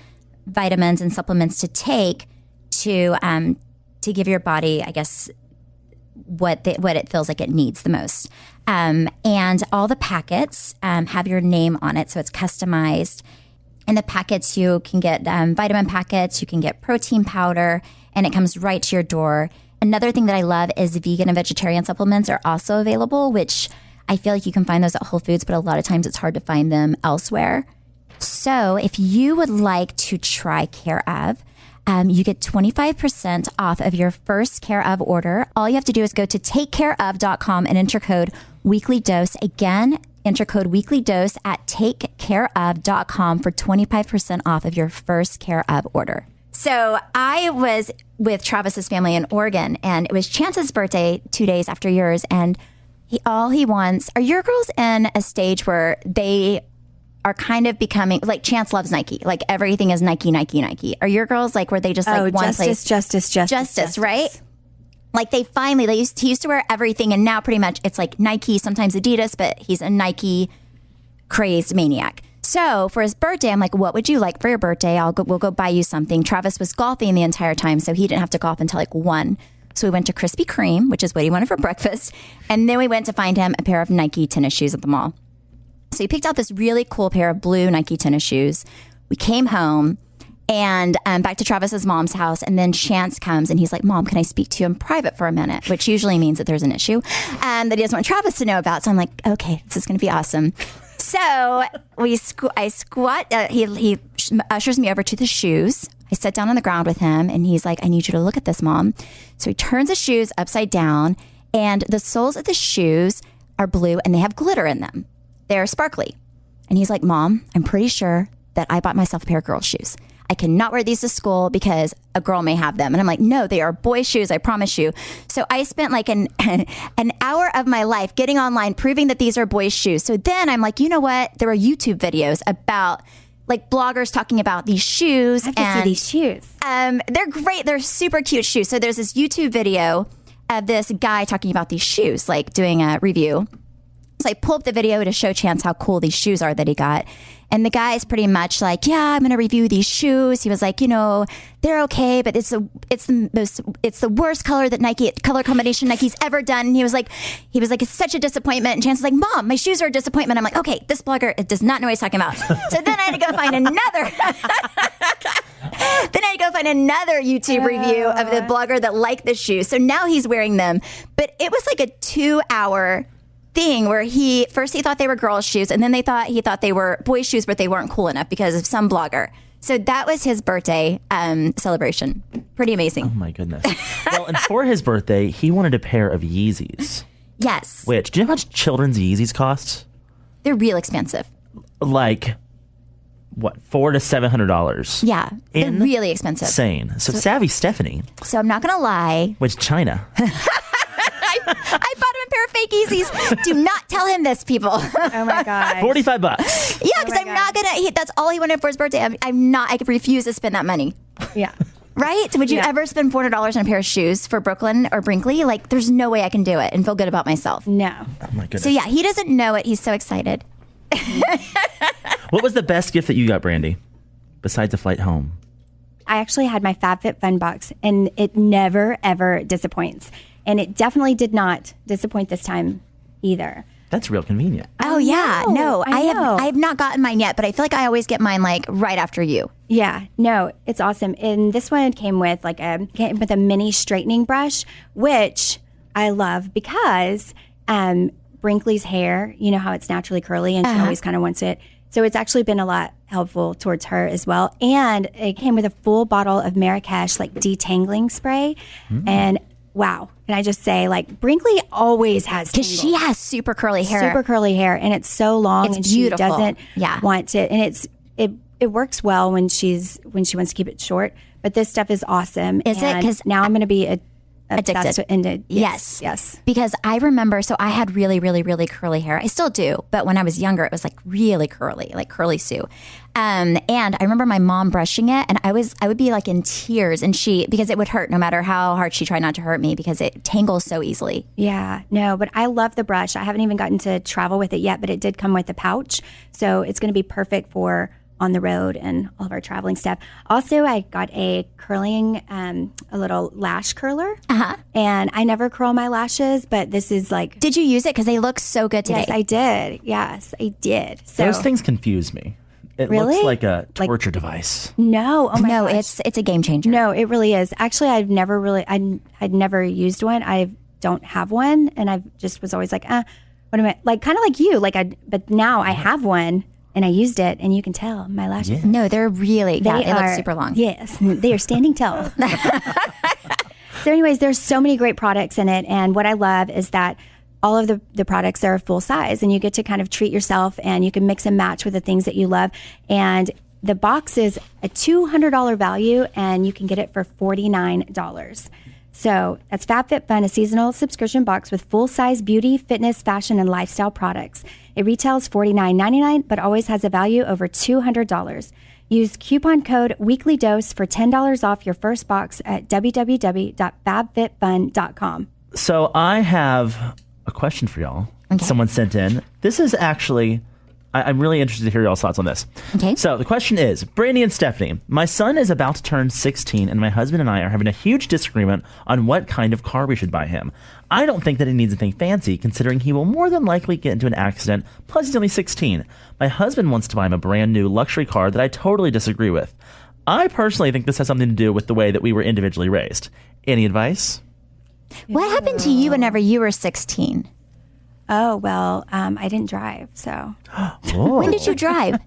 vitamins and supplements to take to give your body, I guess, what it feels like it needs the most. And all the packets have your name on it, so it's customized. In the packets, you can get vitamin packets, you can get protein powder, and it comes right to your door. Another thing that I love is vegan and vegetarian supplements are also available, which I feel like you can find those at Whole Foods, but a lot of times it's hard to find them elsewhere. So if you would like to try Care Of, you get 25% off of your first Care Of order. All you have to do is go to takecareof.com and enter code weeklydose. Again, enter code weeklydose at takecareof.com for 25% off of your first Care Of order. So I was with Travis's family in Oregon, and it was Chance's birthday 2 days after yours. And all he wants, are your girls in a stage where they are kind of becoming, like Chance loves Nike, like everything is Nike, Nike, Nike. Are your girls like where they just like one place? Justice, right? Like he used to wear everything, and now pretty much it's like Nike, sometimes Adidas, but he's a Nike crazed maniac. So for his birthday, I'm like, what would you like for your birthday? We'll go buy you something. Travis was golfing the entire time, so he didn't have to golf until like 1. So we went to Krispy Kreme, which is what he wanted for breakfast. And then we went to find him a pair of Nike tennis shoes at the mall. So he picked out this really cool pair of blue Nike tennis shoes. We came home and back to Travis's mom's house. And then Chance comes and he's like, Mom, can I speak to you in private for a minute? Which usually means that there's an issue that he doesn't want Travis to know about. So I'm like, okay, this is going to be awesome. So I squat. He ushers me over to the shoes. I sit down on the ground with him and he's like, I need you to look at this, Mom. So he turns the shoes upside down and the soles of the shoes are blue and they have glitter in them. They're sparkly. And he's like, Mom, I'm pretty sure that I bought myself a pair of girls' shoes. I cannot wear these to school because a girl may have them. And I'm like, no, they are boy shoes, I promise you. So I spent like an hour of my life getting online proving that these are boys' shoes. So then I'm like, you know what? There are YouTube videos about like bloggers talking about these shoes. I have to see these shoes. They're great. They're super cute shoes. So there's this YouTube video of this guy talking about these shoes, like doing a review. So I pull up the video to show Chance how cool these shoes are that he got. And the guy's pretty much like, yeah, I'm going to review these shoes. He was like, you know, they're okay, but it's the worst color combination Nike's ever done. And he was like, it's such a disappointment. And Chance is like, Mom, my shoes are a disappointment. I'm like, okay, this blogger does not know what he's talking about. So then I had to go find another YouTube review of the blogger that liked the shoes. So now he's wearing them. But it was like a 2-hour thing where he thought they were girls' shoes, and then he thought they were boys' shoes, but they weren't cool enough because of some blogger. So that was his birthday celebration. Pretty amazing. Oh my goodness. Well, and for his birthday, he wanted a pair of Yeezys. Yes. Which, do you know how much children's Yeezys cost? They're real expensive. Like, what, $400 to $700? Yeah, they're really expensive. Insane. So savvy Stephanie. So I'm not gonna lie. Which China? I bought him a pair of fake Yeezys. Do not tell him this, people. Oh my God. $45. Yeah, because I'm not gonna. That's all he wanted for his birthday. I refuse to spend that money. Yeah. Right? Would you ever spend $400 on a pair of shoes for Brooklyn or Brinkley? Like, there's no way I can do it and feel good about myself. No. Oh my goodness. So yeah, he doesn't know it. He's so excited. What was the best gift that you got, Brandi, besides a flight home? I actually had my FabFitFun box, and it never, ever disappoints. And it definitely did not disappoint this time either. That's real convenient. Oh, yeah. No, I have not gotten mine yet, but I feel like I always get mine like right after you. Yeah, no, it's awesome. And this one came with a mini straightening brush, which I love because Brinkley's hair, you know how it's naturally curly and she always kind of wants it. So it's actually been a lot helpful towards her as well. And it came with a full bottle of Marrakesh detangling spray. And wow, can I just say, Brinkley always has Because she has super curly hair. And it's so long, It's and beautiful. she doesn't Yeah. want to. And it works well when she wants to keep it short. But this stuff is awesome. Is it? And 'Cause now I'm going to be addicted. Yes. Because I remember, so I had really, really, really curly hair. I still do, but when I was younger, it was really curly, like Curly Sue. And I remember my mom brushing it, and I would be in tears, and because it would hurt no matter how hard she tried not to hurt me, because it tangles so easily. Yeah, no, but I love the brush. I haven't even gotten to travel with it yet, but it did come with a pouch. So it's going to be perfect for on the road and all of our traveling stuff. Also, I got a little lash curler. And I never curl my lashes, but this is Did you use it? Because they look so good today. Yes, I did. So Those things confuse me. It Really? looks like a torture device. No, oh my gosh. it's a game changer. No, it really is. Actually, I'd never used one. I don't have one, and I just was always what am I kind of like you? But now I have one, and I used it, and you can tell my lashes. No, they're really they look super long. Yes, they are standing tall. So, anyways, there's so many great products in it, and what I love is that all of the products are full size, and you get to kind of treat yourself, and you can mix and match with the things that you love. And the box is a $200 value, and you can get it for $49. So that's FabFitFun, a seasonal subscription box with full-size beauty, fitness, fashion, and lifestyle products. It retails $49.99, but always has a value over $200. Use coupon code WEEKLYDOSE for $10 off your first box at www.fabfitfun.com. So I have a question for y'all. Okay. Someone sent in. This is actually, I'm really interested to hear y'all's thoughts on this. Okay. So the question is, Brandi and Stephanie, my son is about to turn 16 and my husband and I are having a huge disagreement on what kind of car we should buy him. I don't think that he needs anything fancy, considering he will more than likely get into an accident, plus he's only 16. My husband wants to buy him a brand new luxury car that I totally disagree with. I personally think this has something to do with the way that we were individually raised. Any advice? What happened to you whenever you were 16? Oh, well, I didn't drive, so. When did you drive?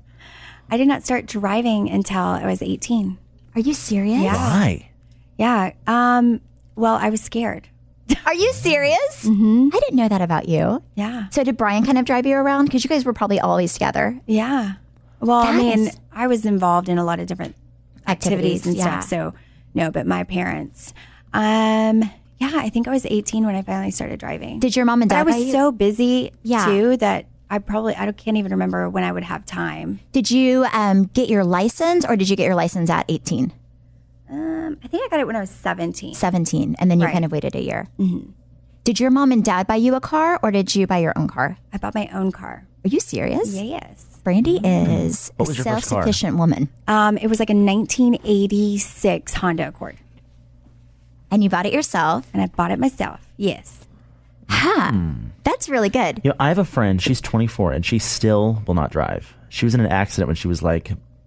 I did not start driving until I was 18. Are you serious? Yeah. Why? Yeah. Well, I was scared. Are you serious? Mm-hmm. I didn't know that about you. Yeah. So did Brian kind of drive you around? Because you guys were probably always together. Yeah. Well, I was involved in a lot of different activities and stuff. So, no, but my parents. Yeah, I think I was 18 when I finally started driving. Did your mom and dad? But I was so busy too that I can't even remember when I would have time. Did you get your license, or did you get your license at 18? I think I got it when I was 17. 17, and then you kind of waited a year. Mm-hmm. Did your mom and dad buy you a car, or did you buy your own car? I bought my own car. Are you serious? Yes. Brandi is a self-sufficient woman. It was like a 1986 Honda Accord. And you bought it yourself? And I bought it myself, yes. That's really good. I have a friend, she's 24, and she still will not drive. She was in an accident when she was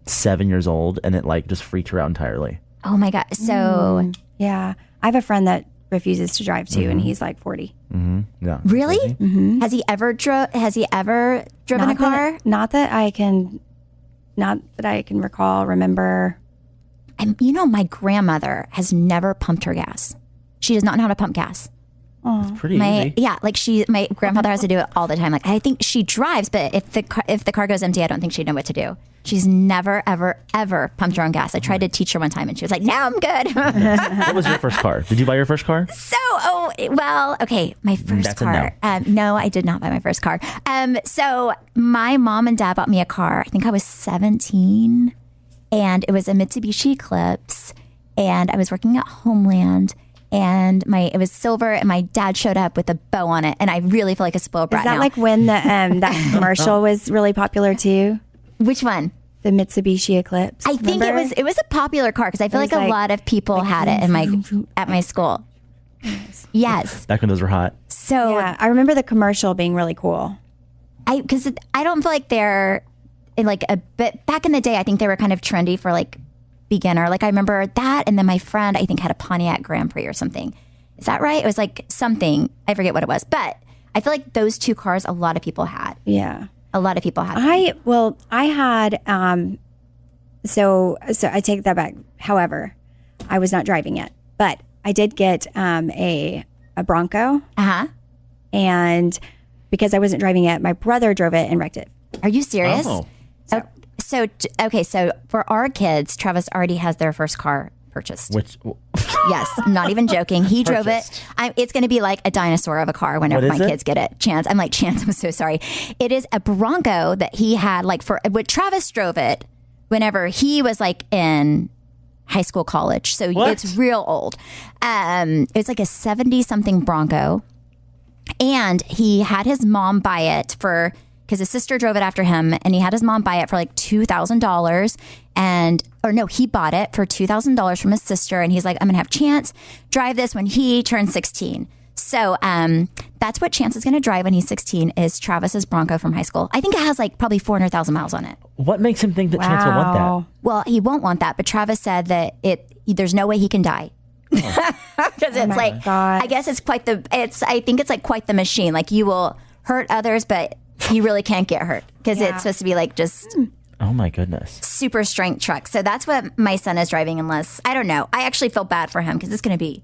7 years old, and it just freaked her out entirely. Oh my God. So. Yeah. I have a friend that refuses to drive too, and he's 40. Mm-hmm. Yeah. Really? Mm-hmm. Has he ever driven a car? Not that I can remember. And my grandmother has never pumped her gas. She does not know how to pump gas. It's pretty easy. Yeah, my grandmother has to do it all the time. I think she drives, but if the car goes empty, I don't think she'd know what to do. She's never, ever, ever pumped her own gas. I tried to teach her one time, and she was like, "Now I'm good." What was your first car? Did you buy your first car? Okay, my first That's a car. No, I did not buy my first car. So my mom and dad bought me a car. I think I was 17, and it was a Mitsubishi Eclipse, and I was working at Homeland. And it was silver, and my dad showed up with a bow on it, and I really feel like a spoiled brat. Is that like when the that commercial was really popular too? Which one? The Mitsubishi Eclipse. I think it was a popular car because I feel like a lot of people had it at my school. Yes. Back when those were hot. So yeah, I remember the commercial being really cool. Because I don't feel like they're like a bit back in the day. I think they were kind of trendy for like beginner. Like I remember that, and then my friend I think had a Pontiac Grand Prix or something. Is that right? It was like something, I forget what it was, but I feel like those two cars a lot of people had. Yeah. A lot of people had. I had so I take that back. However, I was not driving yet, but I did get a Bronco. And because I wasn't driving it, my brother drove it and wrecked it. Are you serious? Oh. So for our kids, Travis already has their first car purchased. Which? Yes, I'm not even joking. He drove it. It's going to be like a dinosaur of a car whenever my kids get it. Chance, I'm like, Chance, I'm so sorry. It is a Bronco that he had when Travis drove it whenever he was like in high school, college. So it's real old. It's like a 70-something Bronco. And he had his mom buy it because his sister drove it after him, and he had his mom buy it for like $2,000. He bought it for $2,000 from his sister, and he's like, I'm gonna have Chance drive this when he turns 16. So that's what Chance is gonna drive when he's 16 is Travis's Bronco from high school. I think it has like probably 400,000 miles on it. What makes him think that Chance will want that? Well, he won't want that, but Travis said that there's no way he can die. Because it's like, I guess I think it's like quite the machine. Like you will hurt others, but you really can't get hurt because it's supposed to be like just oh my goodness, super strength truck. So that's what my son is driving. Unless I don't know, I actually feel bad for him because it's going to be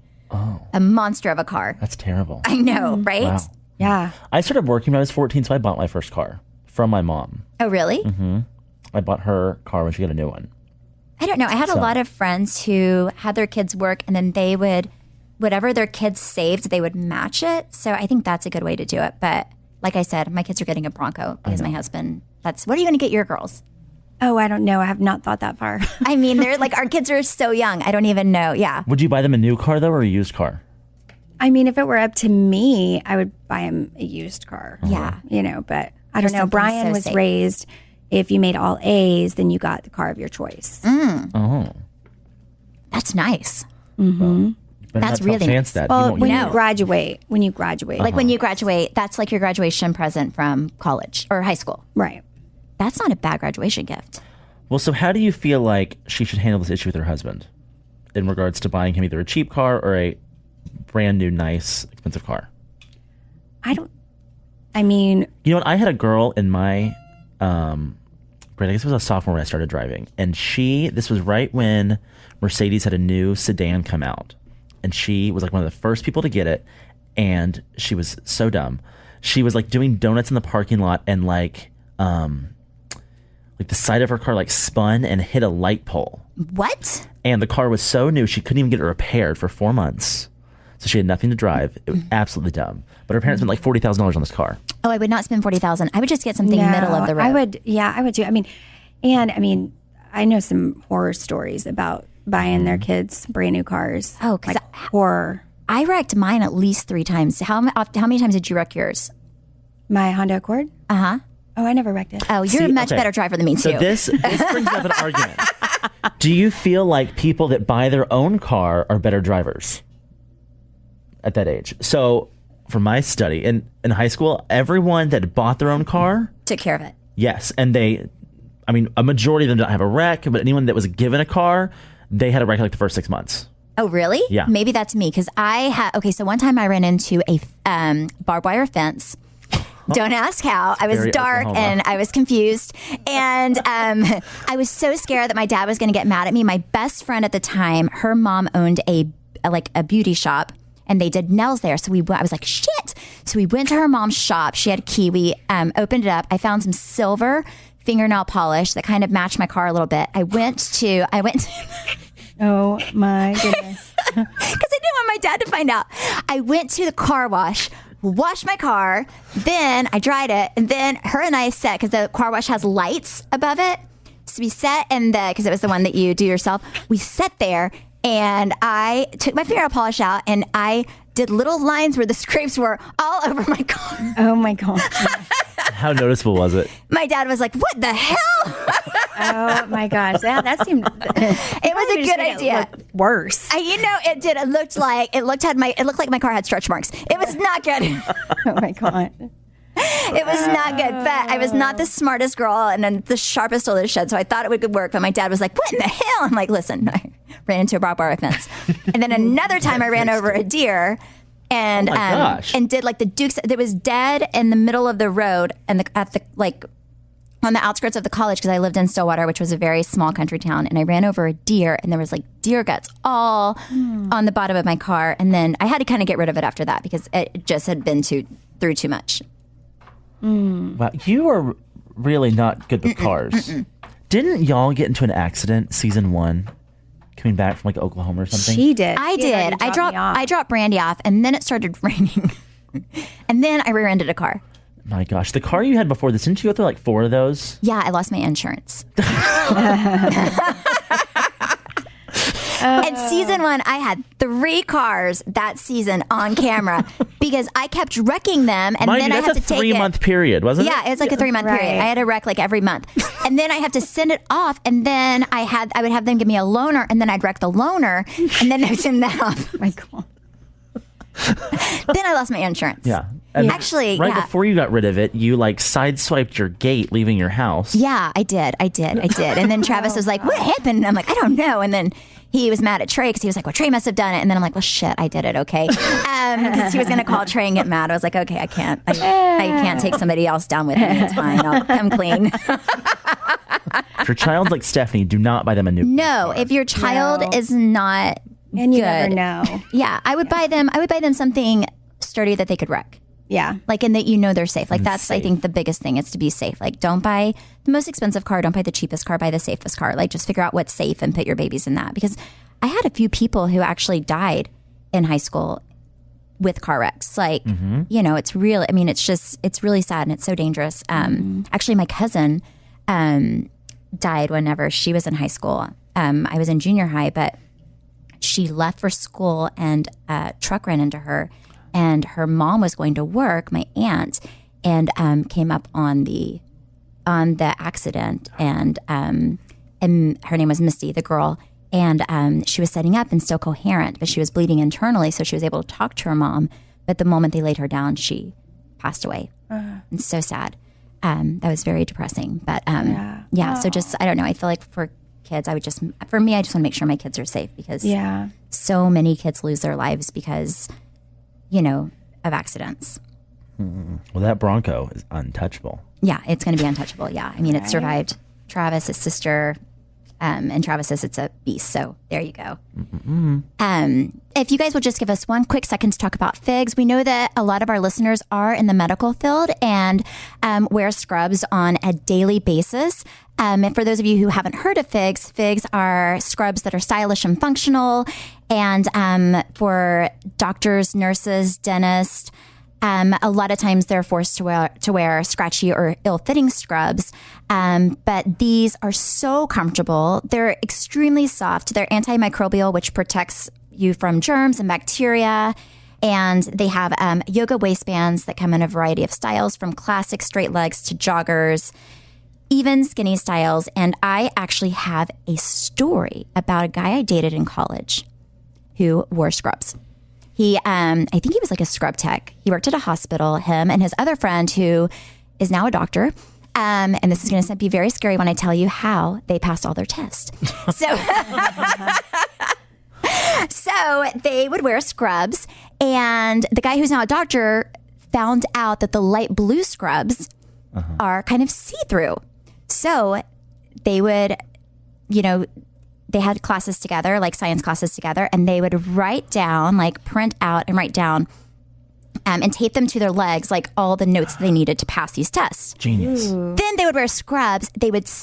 a monster of a car. That's terrible. I know, right? Wow. Yeah. I started working when I was 14, so I bought my first car from my mom. Oh, really? Mm-hmm. I bought her car when she got a new one. I don't know. I had a lot of friends who had their kids work, and then they would, whatever their kids saved, they would match it. So I think that's a good way to do it. But like I said, my kids are getting a Bronco because my husband, what are you going to get your girls? Oh, I don't know. I have not thought that far. I mean, they're like, our kids are so young. I don't even know. Yeah. Would you buy them a new car though, or a used car? I mean, if it were up to me, I would buy him a used car. Yeah. But I don't know. Brian was raised, if you made all A's, then you got the car of your choice. Oh. That's nice. Mm-hmm. That's really nice. Well, when you graduate. Like when you graduate, that's like your graduation present from college or high school. Right. That's not a bad graduation gift. Well, so how do you feel like she should handle this issue with her husband in regards to buying him either a cheap car or a brand new, nice, expensive car? You know what? I had a girl in my grade, I guess it was a sophomore when I started driving. And this was right when Mercedes had a new sedan come out. And she was like one of the first people to get it. And she was so dumb. She was like doing donuts in the parking lot, and like the side of her car like spun and hit a light pole. What? And the car was so new, she couldn't even get it repaired for 4 months. So she had nothing to drive. It was absolutely dumb. But her parents spent like $40,000 on this car. Oh, I would not spend $40,000. I would just get something middle of the road. I would too. I know some horror stories about buying their kids brand new cars. Oh, because horror. I wrecked mine at least 3 times. How many times did you wreck yours? My Honda Accord? Uh-huh. Oh, I never wrecked it. Oh, you're a much better driver than me, too. So this brings up an argument. Do you feel like people that buy their own car are better drivers at that age? So for my study, in high school, everyone that bought their own car took care of it. Yes. And a majority of them don't have a wreck, but anyone that was given a car, they had a wreck like the first 6 months. Oh, really? Yeah. Maybe that's me, because so one time I ran into a barbed wire fence. Don't ask how. I was Very dark Oklahoma. and I was confused. And I was so scared that my dad was going to get mad at me. My best friend at the time, her mom owned a beauty shop, and they did nails there. So I was like, shit. So we went to her mom's shop. She had a key. We opened it up. I found some silver fingernail polish that kind of matched my car a little bit. I went to oh my goodness. Because I didn't want my dad to find out. I went to the car wash, washed my car, then I dried it, and then her and I sat, because the car wash has lights above it. So we sat because it was the one that you do yourself. We sat there, and I took my fingernail polish out, and I did little lines where the scrapes were all over my car. Oh my God. How noticeable was it? My dad was like, what the hell? Oh my gosh. That seemed it was a good idea. Worse. It did. It looked like my car had stretch marks. It was not good. Oh my God. It was not good, but I was not the smartest girl and then the sharpest tool in the shed, so I thought it would work. But my dad was like, "What in the hell?" I'm like, "Listen, I ran into a barbed wire fence." And then another time I ran over a deer and and did like the Dukes. It was dead in the middle of the road and on the outskirts of the college because I lived in Stillwater, which was a very small country town, and I ran over a deer and there was like deer guts all on the bottom of my car, and then I had to kind of get rid of it after that because it just had been through too much. Wow, you are really not good with cars. Didn't y'all get into an accident season 1 coming back from like Oklahoma or something? She did. I did. I dropped Brandi off, and then it started raining, and then I rear-ended a car. My gosh, the car you had before this, didn't you go through like 4 of those? Yeah, I lost my insurance. And season 1, I had 3 cars that season on camera because I kept wrecking them, and then I had to take it. That's a 3-month period, wasn't it? Yeah, it was like a 3-month period. I had to wreck like every month, and then I have to send it off, and then I would have them give me a loaner, and then I'd wreck the loaner, and then I'd send that off. My God. Then I lost my insurance. Yeah. And actually, before you got rid of it, you like sideswiped your gate leaving your house. Yeah, I did. And then Travis was like, "What happened?" And I'm like, "I don't know." And then he was mad at Trey because he was like, "Well, Trey must have done it." And then I'm like, "Well, shit, I did it, okay?" Because he was going to call Trey and get mad. I was like, "Okay, I can't take somebody else down with me. It's fine. I'll come clean." If your child's like Stephanie, do not buy them a new car. If your child is not and you good, never know. Yeah, I would buy them something sturdy that they could wreck. Yeah. Like, and that they're safe. Like, that's, I think, the biggest thing is to be safe. Like, don't buy the most expensive car. Don't buy the cheapest car. Buy the safest car. Like, just figure out what's safe and put your babies in that. Because I had a few people who actually died in high school with car wrecks. Like, it's really, it's really sad and it's so dangerous. Actually, my cousin died whenever she was in high school. I was in junior high, but she left for school and a truck ran into her. And her mom was going to work, my aunt, and came up on the accident, and her name was Misty, the girl, and she was setting up and still coherent, but she was bleeding internally, so she was able to talk to her mom. But the moment they laid her down, she passed away. It's so sad. That was very depressing. But so just I don't know. I feel like for kids, I just want to make sure my kids are safe because so many kids lose their lives because of accidents. Well, that Bronco is untouchable. Yeah, it's going to be untouchable. Yeah. I mean, it survived Travis, his sister, and Travis says it's a beast. So there you go. If you guys will just give us one quick second to talk about figs. We know that a lot of our listeners are in the medical field and wear scrubs on a daily basis. And for those of you who haven't heard of figs are scrubs that are stylish and functional. And for doctors, nurses, dentists, a lot of times they're forced to wear scratchy or ill-fitting scrubs. But these are so comfortable. They're extremely soft. They're antimicrobial, which protects you from germs and bacteria. And they have yoga waistbands that come in a variety of styles, from classic straight legs to joggers, even skinny styles. And I actually have a story about a guy I dated in college who wore scrubs. He, I think he was like a scrub tech. He worked at a hospital, him and his other friend who is now a doctor. And this is going to be very scary when I tell you how they passed all their tests. So they would wear scrubs, and the guy who's now a doctor found out that the light blue scrubs are kind of see-through. So they would, they had classes together, like science classes together, and they would write down, like print out and write down and tape them to their legs, like all the notes they needed to pass these tests. Genius. Then they would wear scrubs.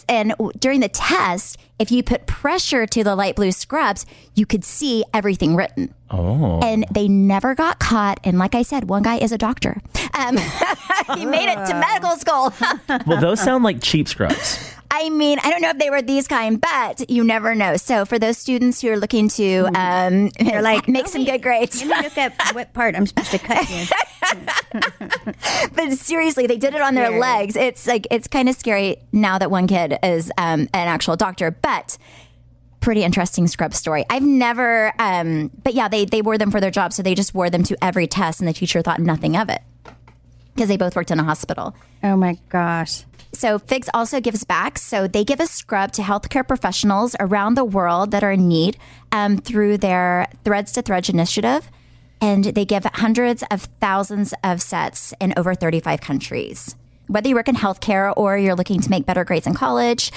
And during the test, if you put pressure to the light blue scrubs, you could see everything written. Oh. And they never got caught. And like I said, one guy is a doctor. He made it to medical school. Well, those sound like cheap scrubs. I mean, I don't know if they were these kind, but you never know. So for those students who are looking to they're like, make some good grades. Let me look up what part I'm supposed to cut here. But seriously, they did it on their legs. It's like, it's kind of scary now that one kid is an actual doctor, but pretty interesting scrub story. I've never, but yeah, they wore them for their job. So they just wore them to every test and the teacher thought nothing of it. because they both worked in a hospital. Oh my gosh. So Figs also gives back. So they give a scrub to healthcare professionals around the world that are in need through their Threads to Threads initiative. And they give hundreds of thousands of sets in over 35 countries. Whether you work in healthcare or you're looking to make better grades in college,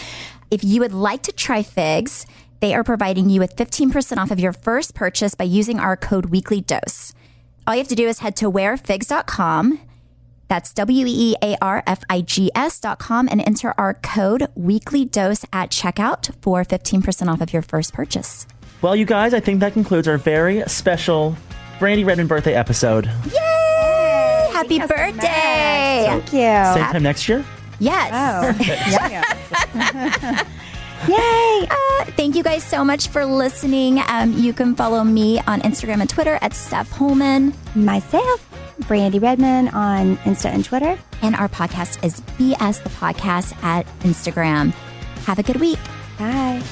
if you would like to try Figs, they are providing you with 15% off of your first purchase by using our code WeeklyDose. All you have to do is head to wearfigs.com. That's WearFigs.com and enter our code WeeklyDose at checkout for 15% off of your first purchase. Well, you guys, I think that concludes our very special Brandi Redmond birthday episode. Yay! Happy birthday! Thank you. Same time next year? Yes. Oh. Yay! Thank you guys so much for listening. You can follow me on Instagram and Twitter at Steph Holman. Myself, Brandi Redmond on Insta and Twitter. And our podcast is BS the Podcast at Instagram. Have a good week. Bye.